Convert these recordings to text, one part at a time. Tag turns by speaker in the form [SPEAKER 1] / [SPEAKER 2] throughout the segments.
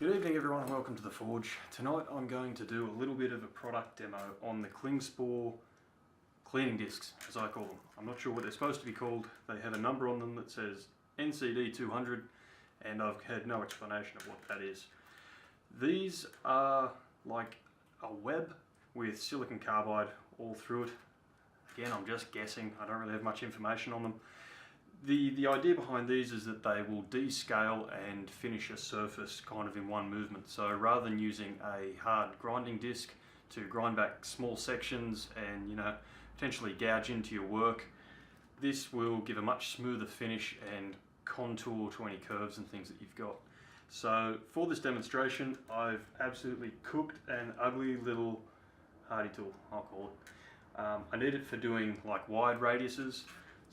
[SPEAKER 1] Good evening everyone and welcome to the Forge. Tonight I'm going to do a little bit of a product demo on the Klingspor cleaning discs, as I call them. I'm not sure what they're supposed to be called. They have a number on them that says NCD 200 and I've had no explanation of what that is. These are like a web with silicon carbide all through it. Again, I'm just guessing. I don't really have much information on them. The idea behind these is that they will descale and finish a surface kind of in one movement. So rather than using a hard grinding disc to grind back small sections and potentially gouge into your work, this will give a much smoother finish and contour to any curves and things that you've got. So for this demonstration, I've absolutely cooked an ugly little hardy tool, I'll call it. I need it for doing like wide radiuses.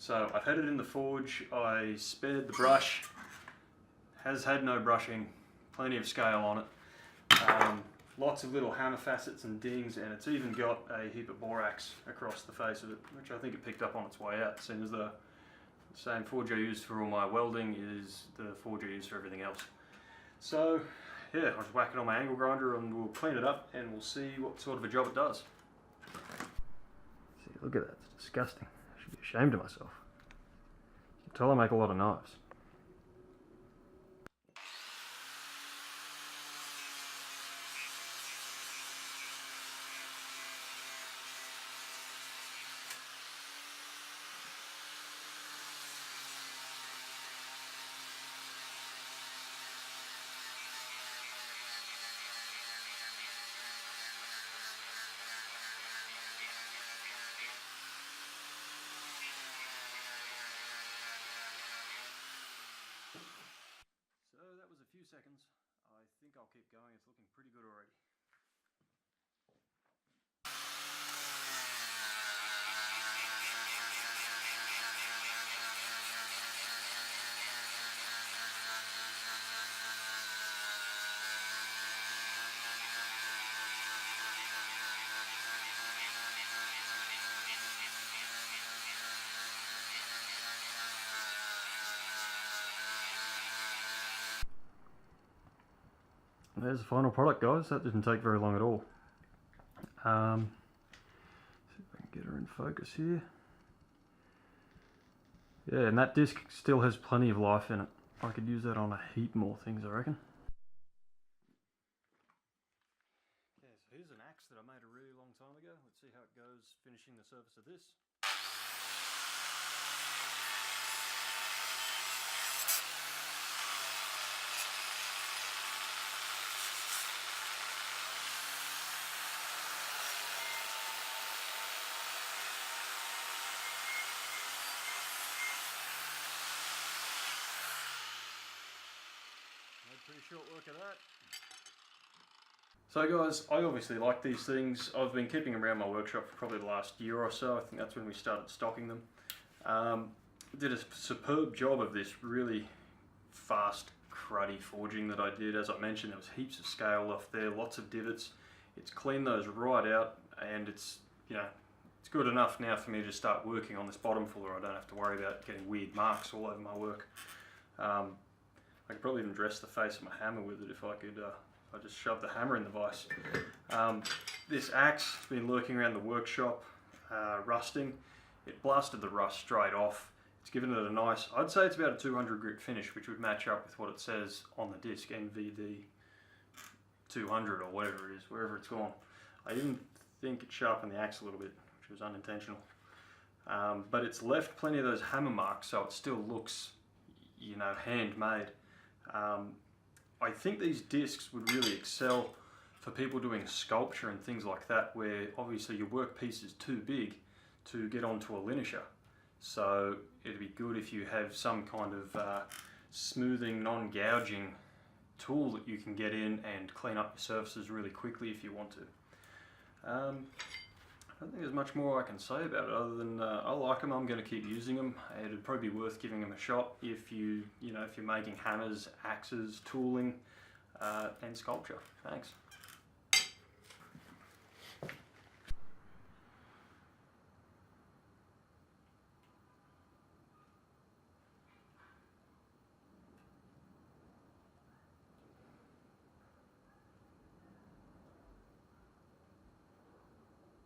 [SPEAKER 1] So I've had it in the forge, I spared the brush, has had no brushing, plenty of scale on it, lots of little hammer facets and dings, and it's even got a heap of borax across the face of it, which I think it picked up on its way out, seeing as the same forge I used for all my welding is the forge I use for everything else. So yeah, I'll just whack it on my angle grinder and we'll clean it up and we'll see what sort of a job it does. See, look at that, it's disgusting. I should be ashamed of myself. You can tell I make a lot of knives. So that was a few seconds. I think I'll keep going. It's looking pretty good already. There's the final product, guys. That didn't take very long at all. See if I can get her in focus here. Yeah, and that disc still has plenty of life in it. I could use that on a heap more things, I reckon. Yeah, so here's an axe that I made a really long time ago. Let's see how it goes finishing the surface of this. Pretty short work of that. So guys, I obviously like these things. I've been keeping them around my workshop for probably the last year or so. I think that's when we started stocking them. Did a superb job of this really fast, cruddy forging that I did. As I mentioned, there was heaps of scale off there, lots of divots. It's cleaned those right out, and it's it's good enough now for me to start working on this bottom fuller. I don't have to worry about getting weird marks all over my work. I could probably even dress the face of my hammer with it if I could. I just shoved the hammer in the vise. This axe has been lurking around the workshop, rusting. It blasted the rust straight off. It's given it a nice, I'd say it's about a 200 grit finish, which would match up with what it says on the disc, NVD 200 or whatever it is, wherever it's gone. I even think it sharpened the axe a little bit, which was unintentional. But it's left plenty of those hammer marks, so it still looks, handmade. I think these discs would really excel for people doing sculpture and things like that, where obviously your workpiece is too big to get onto a linisher. So it'd be good if you have some kind of smoothing, non-gouging tool that you can get in and clean up your surfaces really quickly if you want to. I don't think there's much more I can say about it other than I like them. I'm going to keep using them. It'd probably be worth giving them a shot if you're making hammers, axes, tooling, and sculpture. Thanks.